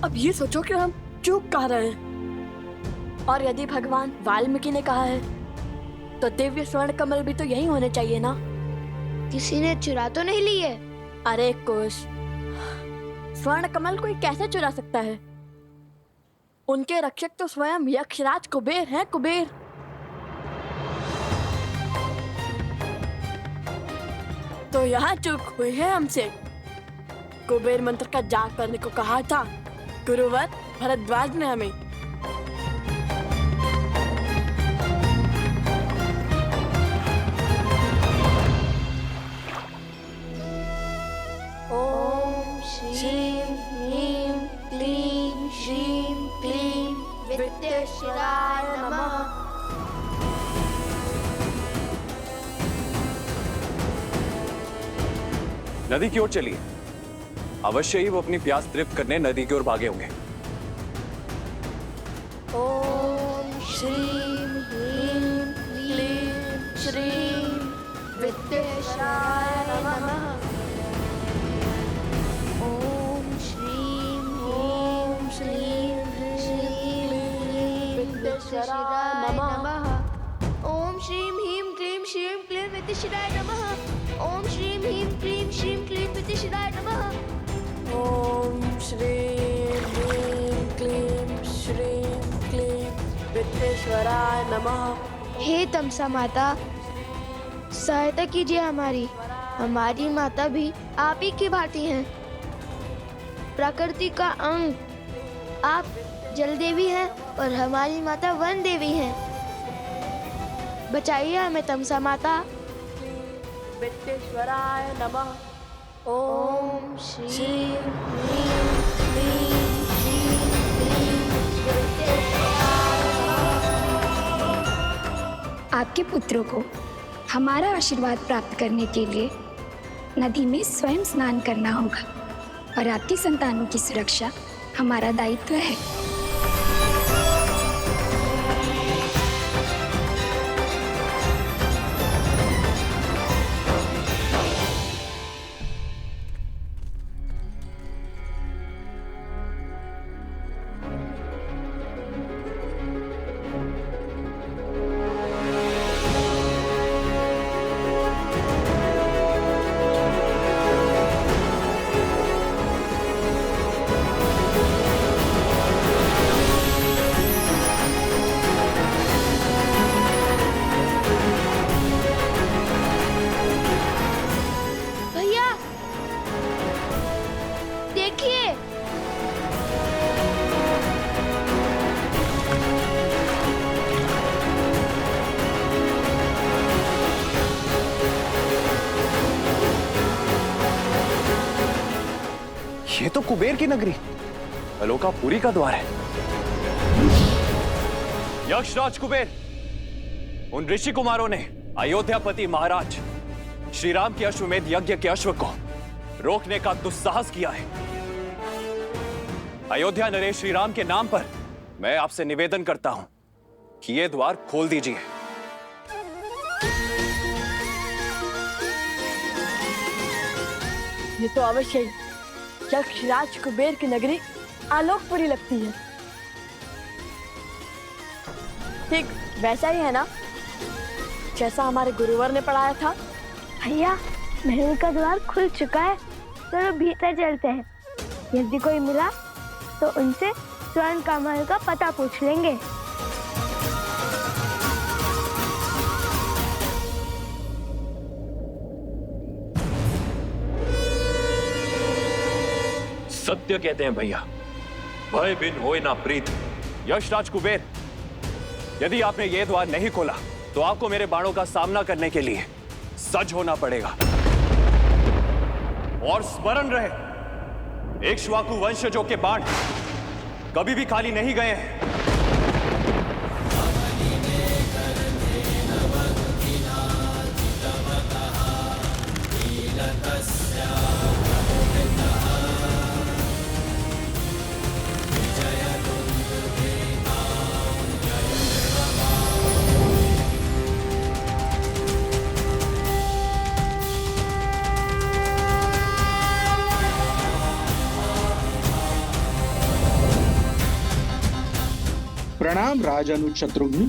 अब ये सोचो कि हम चूक कह रहे हैं। और यदि भगवान वाल्मीकि ने कहा है तो दिव्य स्वर्ण कमल भी तो यही होने चाहिए ना। किसी ने चुरा तो नहीं ली है? अरे कुश, स्वर्ण कमल कोई कैसे चुरा सकता है? उनके रक्षक तो स्वयं यक्षराज कुबेर हैं, कुबेर। तो यहाँ चूक हुई है हमसे। कुबेर मंत्र का जाप करने को कहा था गुरुवर भरद्वाज ने हमें। ओम श्रीं ह्रीं क्लीं श्रीं क्लीं विद्येश्वराय नमः। नदी की ओर चलिए। अवश्य ही वो अपनी प्यास तृप्त करने नदी की ओर भागे होंगे। ओम श्रीं ह्रीं क्लीं श्रीं विद्येश्वराय नमः। ओम श्रीं ह्रीं क्लीं विद्येश्वराय नमः। ओम श्रीं ह्रीं क्लीं श्रीं क्लीं विद्येश्वराय नमः। ओम श्रीं ह्रीं क्लीं श्रीं क्लीं विद्येश्वराय नमः। ओम श्रीं ह्रीं क्लीं श्रीं क्लीं विद्येश्वराय नमः। हे तमसा माता, सहायता कीजिए हमारी। हमारी माता भी आप ही की भांति हैं, प्रकृति का अंग। आप जल देवी हैं और हमारी माता वन देवी हैं। बचाइए हमें तमसा माता। विद्येश्वराय नमः। ओम श्रीं ह्रीं क्लीं श्रीं क्लीं विद्येश्वराय नमः। आपके पुत्रों को हमारा आशीर्वाद प्राप्त करने के लिए नदी में स्वयं स्नान करना होगा और आपकी संतानों की सुरक्षा हमारा दायित्व है। भैया देखिए, ये तो कुबेर की नगरी अलोकापुरी का द्वार है। यक्षराज कुबेर, उन ऋषि कुमारों ने अयोध्यापति महाराज श्री राम के अश्वमेध यज्ञ के अश्व को रोकने का दुस्साहस किया है। अयोध्या नरेश श्री राम के नाम पर मैं आपसे निवेदन करता हूं कि ये द्वार खोल दीजिए। ये तो अवश्य ही यक्षराज कुबेर की नगरी आलोकपुरी लगती है। ठीक वैसा ही है ना जैसा हमारे गुरुवर ने पढ़ाया था। भैया महल का द्वार खुल चुका है, चलो भीतर चलते हैं। यदि कोई मिला तो उनसे स्वर्ण कमल का पता पूछ लेंगे। सत्य कहते हैं भैया, भय बिन होए ना प्रीत। यक्षराज कुबेर, यदि आपने ये द्वार नहीं खोला तो आपको मेरे बाणों का सामना करने के लिए सज्ज होना पड़ेगा। और स्मरण रहे, इक्ष्वाकु वंशजों के बाण कभी भी खाली नहीं गए हैं। प्रणाम राजानुज शत्रुघ्न।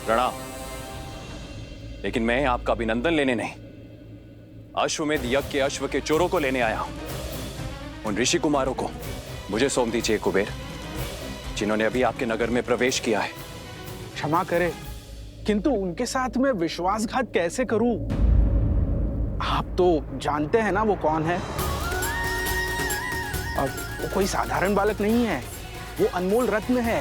प्रणाम। लेकिन मैं आपका अभिनंदन लेने नहीं, अश्वमेध यज्ञ के अश्व के चोरों को लेने आया हूं। उन ऋषि कुमारों को मुझे सौंप दीजिए कुबेर, जिन्होंने अभी आपके नगर में प्रवेश किया है। क्षमा करें, किंतु उनके साथ मैं विश्वासघात कैसे करूं? आप तो जानते हैं ना वो कौन है। अब वो कोई साधारण बालक नहीं है, वो अनमोल रत्न है,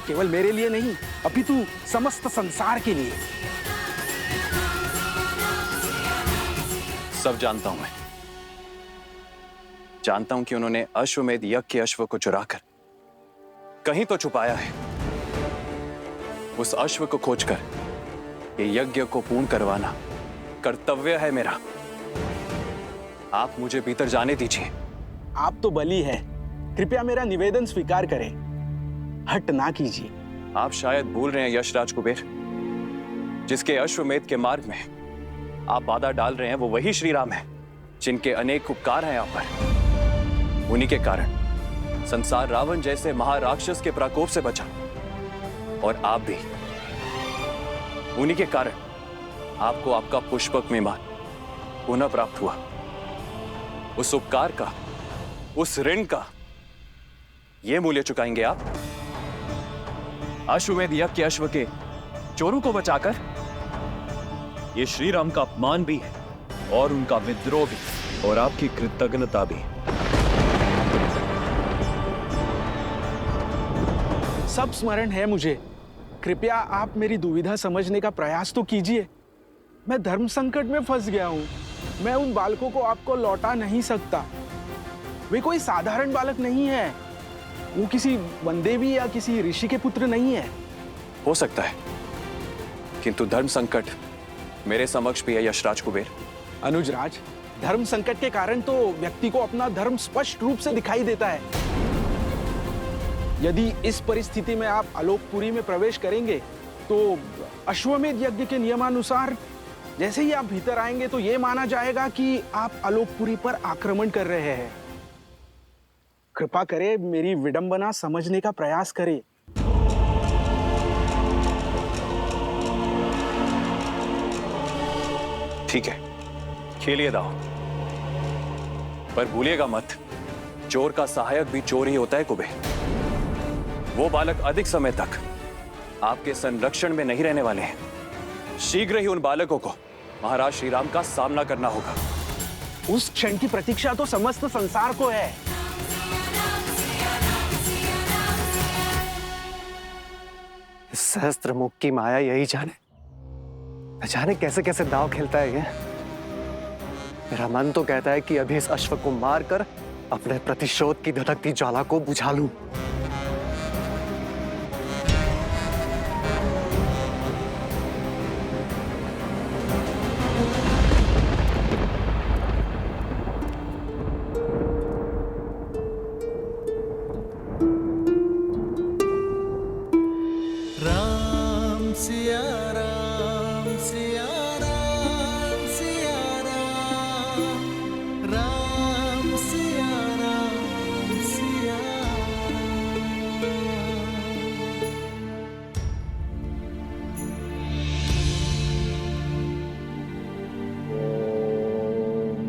केवल मेरे लिए नहीं अपितु समस्त संसार के लिए। सब जानता हूं मैं, जानता हूं कि उन्होंने अश्वमेध यज्ञ के अश्व को चुराकर कहीं तो छुपाया है। उस अश्व को खोजकर ये यज्ञ को पूर्ण करवाना कर्तव्य है मेरा। आप मुझे भीतर जाने दीजिए। आप तो बली है, कृपया मेरा निवेदन स्वीकार करें, हट ना कीजिए। आप शायद भूल रहे हैं यशराज कुबेर, जिसके अश्वमेध के मार्ग में आप बाधा डाल रहे हैं वो वही श्री राम है, जिनके अनेक उपकार हैं आप पर। उन्हीं के कारण संसार रावण जैसे महाराक्षस के प्रकोप से बचा, और आप भी। उन्हीं के कारण आपको आपका पुष्पक विमान पुनः प्राप्त हुआ। उस उपकार का, उस ऋण का ये मूल्य चुकाएंगे आप? अश्वमेध यज्ञ के अश्व के चोरों को बचाकर? ये श्री राम का अपमान भी है, और उनका विद्रोह भी, और आपकी कृतज्ञता भी। सब स्मरण है मुझे, कृपया आप मेरी दुविधा समझने का प्रयास तो कीजिए। मैं धर्म संकट में फंस गया हूं, मैं उन बालकों को आपको लौटा नहीं सकता। वे कोई साधारण बालक नहीं है, वो किसी वनदेवी या किसी ऋषि के पुत्र नहीं है। हो सकता है, किंतु धर्म संकट मेरे समक्ष भी है यशराज कुबेर। अनुजराज, धर्म संकट के कारण तो व्यक्ति को अपना धर्म स्पष्ट रूप से दिखाई देता है। यदि इस परिस्थिति में आप आलोकपुरी में प्रवेश करेंगे तो अश्वमेध यज्ञ के नियमानुसार जैसे ही आप भीतर आएंगे तो यह माना जाएगा कि आप आलोकपुरी पर आक्रमण कर रहे हैं। कृपा करें, मेरी विडंबना समझने का प्रयास करें। ठीक है, खेलिए दाव, पर भूलिएगा मत, चोर का सहायक भी चोर ही होता है कुबेर। वो बालक अधिक समय तक आपके संरक्षण में नहीं रहने वाले हैं। शीघ्र ही उन बालकों को महाराज श्री राम का सामना करना होगा। उस क्षण की प्रतीक्षा तो समस्त संसार को है। सहस्त्र मुख की माया यही जाने, न जाने कैसे कैसे दांव खेलता है ये। मेरा मन तो कहता है कि अभी इस अश्व को मारकर अपने प्रतिशोध की धधकती ज्वाला को बुझा लूं।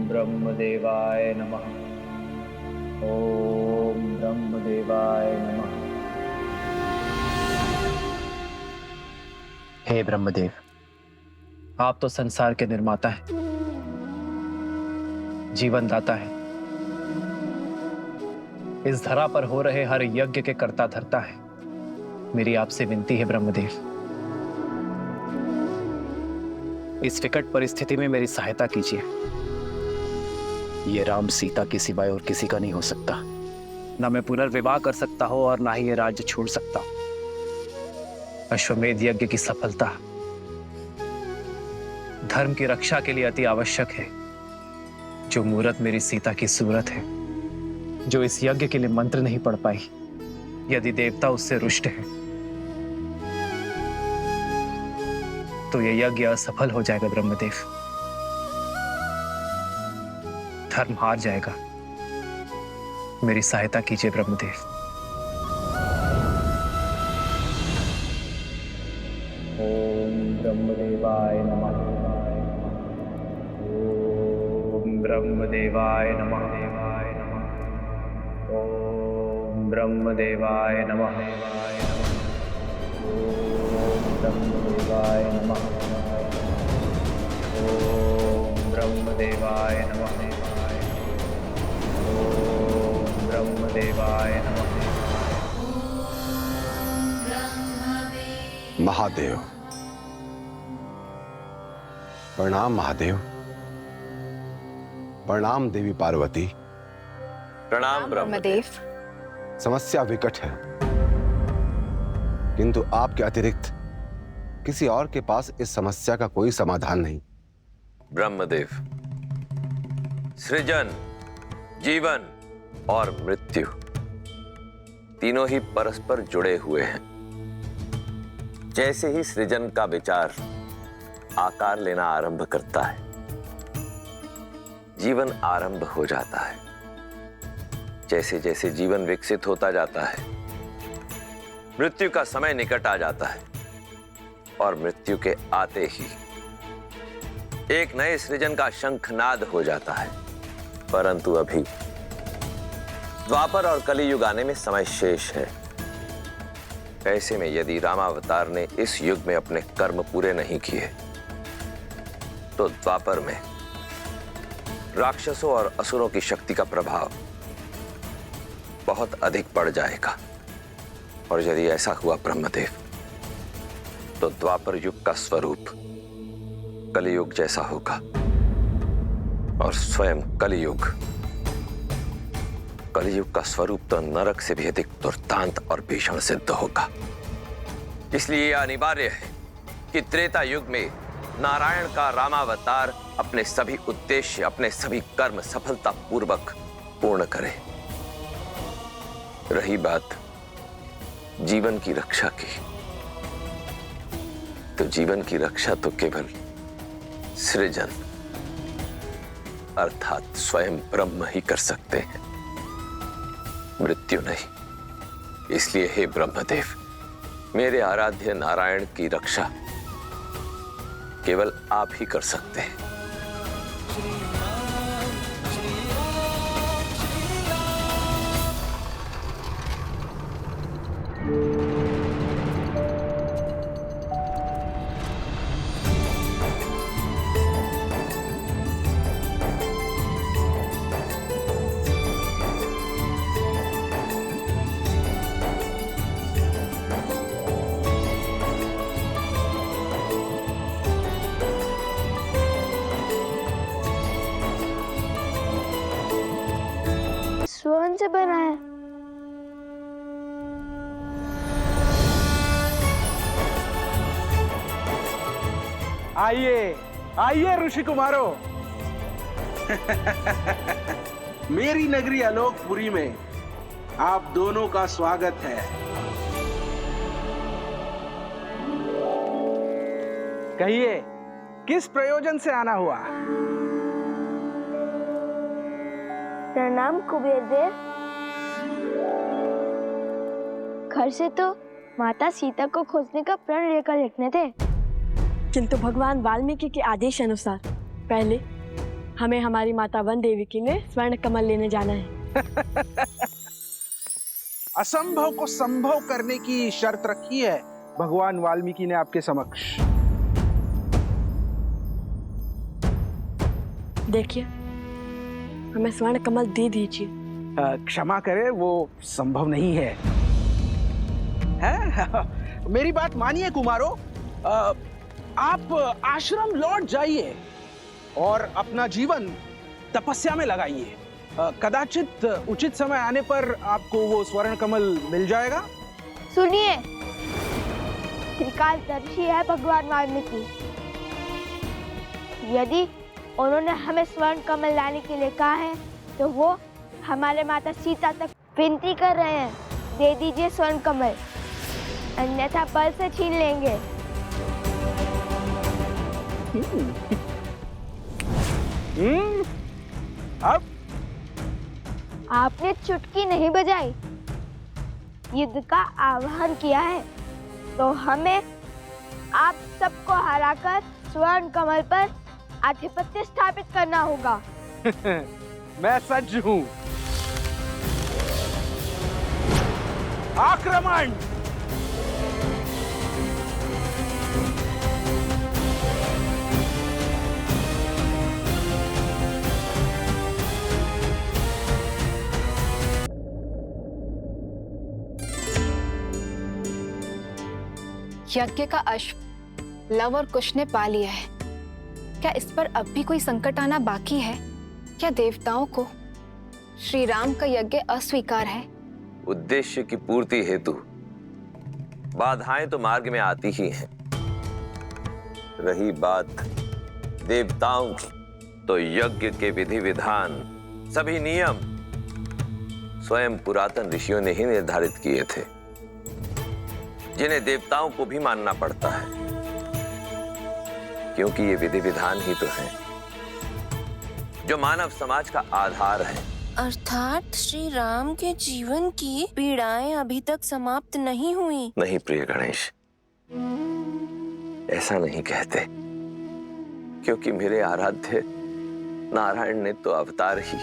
ब्रह्मदेवाय नमः। ओम ब्रह्मदेवाय नमः। हे ब्रह्मदेव, आप तो संसार के निर्माता हैं, जीवन दाता है। इस धरा पर हो रहे हर यज्ञ के कर्ता धर्ता है। मेरी आपसे विनती है ब्रह्मदेव, इस विकट परिस्थिति में मेरी सहायता कीजिए। ये राम सीता के सिवाय और किसी का नहीं हो सकता। ना मैं पुनर्विवाह कर सकता हूं और ना ही ये राज्य छोड़ सकता हूं। अश्वमेध यज्ञ की सफलता धर्म की रक्षा के लिए अति आवश्यक है। जो मूरत मेरी सीता की सूरत है, जो इस यज्ञ के लिए मंत्र नहीं पढ़ पाई, यदि देवता उससे रुष्ट है तो यह यज्ञ असफल हो जाएगा ब्रह्मदेव। धर्म हार जाएगा। मेरी सहायता कीजिए ब्रह्मदेव। ब्रह्मदेवाय नमः। ओम ब्रह्मदेवाय नमः। ओम ब्रह्मदेवाय नमः। ओम ब्रह्मदेवाय नमः। ओम ब्रह्मदेवाय नमः। ओम ब्रह्मदेवाय नमः। महादेव, प्रणाम महादेव। प्रणाम देवी पार्वती। प्रणाम ब्रह्मदेव। समस्या विकट है, किंतु आपके अतिरिक्त किसी और के पास इस समस्या का कोई समाधान नहीं। ब्रह्मदेव, सृजन, जीवन और मृत्यु तीनों ही परस्पर जुड़े हुए हैं। जैसे ही सृजन का विचार आकार लेना आरंभ करता है, जीवन आरंभ हो जाता है। जैसे जैसे जीवन विकसित होता जाता है, मृत्यु का समय निकट आ जाता है और मृत्यु के आते ही एक नए सृजन का शंखनाद हो जाता है। परंतु अभी द्वापर और कलियुग आने में समय शेष है। ऐसे में यदि रामावतार ने इस युग में अपने कर्म पूरे नहीं किए तो द्वापर में राक्षसों और असुरों की शक्ति का प्रभाव बहुत अधिक बढ़ जाएगा। और यदि ऐसा हुआ ब्रह्मदेव, तो द्वापर युग का स्वरूप कलियुग जैसा होगा और स्वयं कलियुग का स्वरूप तो नरक से भी अधिक दुर्दांत और भीषण सिद्ध होगा। इसलिए यह अनिवार्य है कि त्रेता युग में नारायण का रामावतार अपने सभी उद्देश्य, अपने सभी कर्म सफलतापूर्वक पूर्ण करे। रही बात जीवन की रक्षा की, तो जीवन की रक्षा तो केवल सृजन अर्थात स्वयं ब्रह्म ही कर सकते हैं, मृत्यु नहीं। इसलिए हे ब्रह्मदेव, मेरे आराध्य नारायण की रक्षा केवल आप ही कर सकते हैं। स्वर्ण से बना है। आइए आइए ऋषि कुमारों। मेरी नगरी आलोकपुरी में आप दोनों का स्वागत है। कहिए, किस प्रयोजन से आना हुआ? प्रणाम कुबेर देव। घर से तो माता सीता को खोजने का प्रण लेकर निकले थे, किंतु भगवान वाल्मीकि के आदेश अनुसार पहले हमें हमारी माता वन देवी के लिए स्वर्ण कमल लेने जाना है। असंभव को संभव करने की शर्त रखी है भगवान वाल्मीकि ने आपके समक्ष। देखिए, हमें स्वर्ण कमल दे दीजिए। क्षमा करें, वो संभव नहीं है। मेरी बात मानिए कुमारों, आप आश्रम लौट जाइए और अपना जीवन तपस्या में लगाइए। कदाचित उचित समय आने पर आपको वो स्वर्ण कमल मिल जाएगा। सुनिए, त्रिकालदर्शी है भगवान वाल्मीकि। यदि उन्होंने हमें स्वर्ण कमल लाने के लिए कहा है तो वो हमारे माता सीता तक विनती कर रहे हैं, दे दीजिए स्वर्ण कमल, अन्यथा बल से छीन लेंगे। अब आपने चुटकी नहीं बजाई, युद्ध का आह्वान किया है, तो हमें आप सबको हराकर स्वर्ण कमल पर आधिपत्य स्थापित करना होगा। मैं सज्ज हूं। आक्रमण! यज्ञ का अश्व लव और कुश ने पा लिया है। क्या इस पर अब भी कोई संकट आना बाकी है? क्या देवताओं को श्री राम का यज्ञ अस्वीकार है? उद्देश्य की पूर्ति हेतु बाधाएं तो मार्ग में आती ही हैं। रही बात देवताओं की, तो यज्ञ के विधि विधान, सभी नियम स्वयं पुरातन ऋषियों ने ही निर्धारित किए थे, जिन्हें देवताओं को भी मानना पड़ता है, क्योंकि ये विधि विधान ही तो हैं जो मानव समाज का आधार है। अर्थात श्री राम के जीवन की पीड़ाएं अभी तक समाप्त नहीं हुई। नहीं प्रिय गणेश, ऐसा नहीं कहते, क्योंकि मेरे आराध्य नारायण ने तो अवतार ही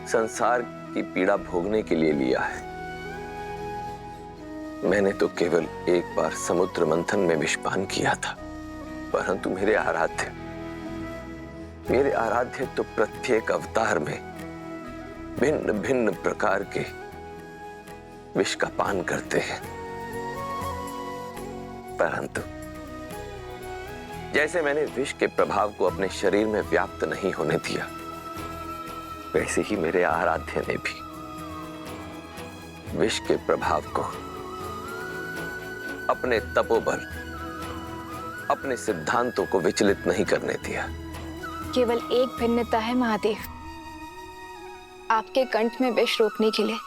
संसार की पीड़ा भोगने के लिए लिया है। मैंने तो केवल एक बार समुद्र मंथन में विषपान किया था, परंतु मेरे आराध्य तो प्रत्येक अवतार में भिन्न भिन्न प्रकार के विष का पान करते हैं। परंतु जैसे मैंने विष के प्रभाव को अपने शरीर में व्याप्त नहीं होने दिया, वैसे ही मेरे आराध्य ने भी विष के प्रभाव को अपने तपोबल, अपने सिद्धांतों को विचलित नहीं करने दिया। केवल एक भिन्नता है महादेव, आपके कंठ में विष रोकने के लिए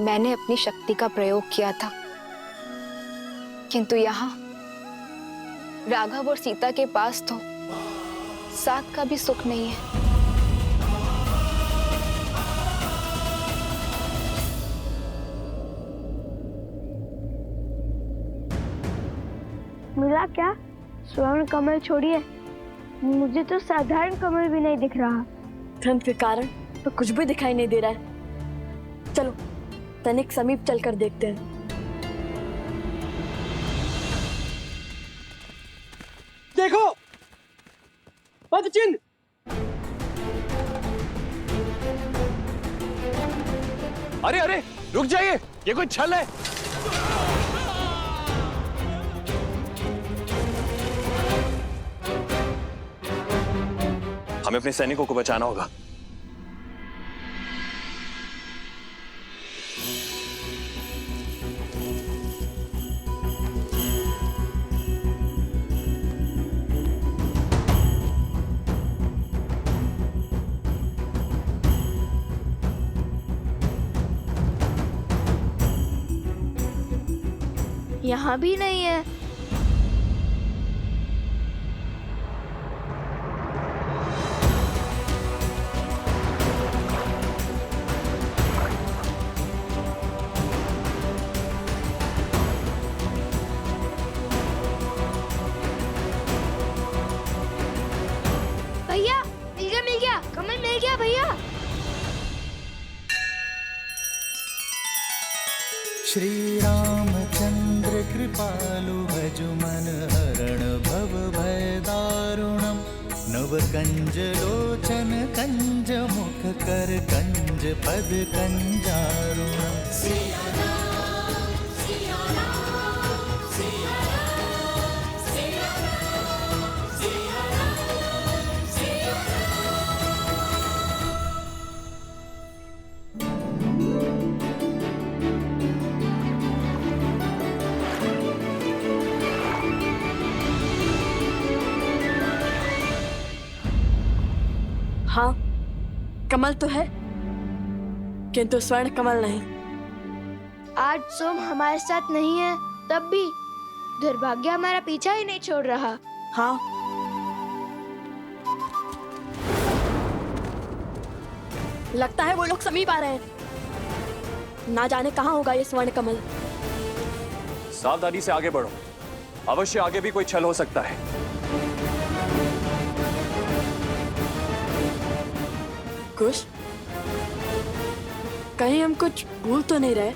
मैंने अपनी शक्ति का प्रयोग किया था, किंतु यहाँ राघव और सीता के पास तो साथ का भी सुख नहीं है। मिला क्या? स्वर्ण कमल छोड़िए, मुझे तो साधारण कमल भी नहीं दिख रहा। ठंड के कारण तो कुछ भी दिखाई नहीं दे रहा है। चलो तनिक समीप चलकर देखते हैं। देखो पदचिन्ह। अरे अरे रुक जाइए, ये कोई छल है। हमें अपने सैनिकों को बचाना होगा। यहाँ भी नहीं है। भैया मिल गया, कमल मिल गया भैया। श्री रामचंद्र कृपालु भज मन हरण भव भय दारुणम नव कंज लोचन कंज मुख कर कंज पद कंजारुणम। हाँ, कमल तो है, किंतु स्वर्ण कमल नहीं। आज सोम हमारे साथ नहीं है, तब भी दुर्भाग्य हमारा पीछा ही नहीं छोड़ रहा। हाँ, लगता है वो लोग समीप आ रहे हैं। ना जाने कहाँ होगा ये स्वर्ण कमल। सावधानी से आगे बढ़ो, अवश्य आगे भी कोई छल हो सकता है। कुश, कहीं हम कुछ भूल तो नहीं रहे?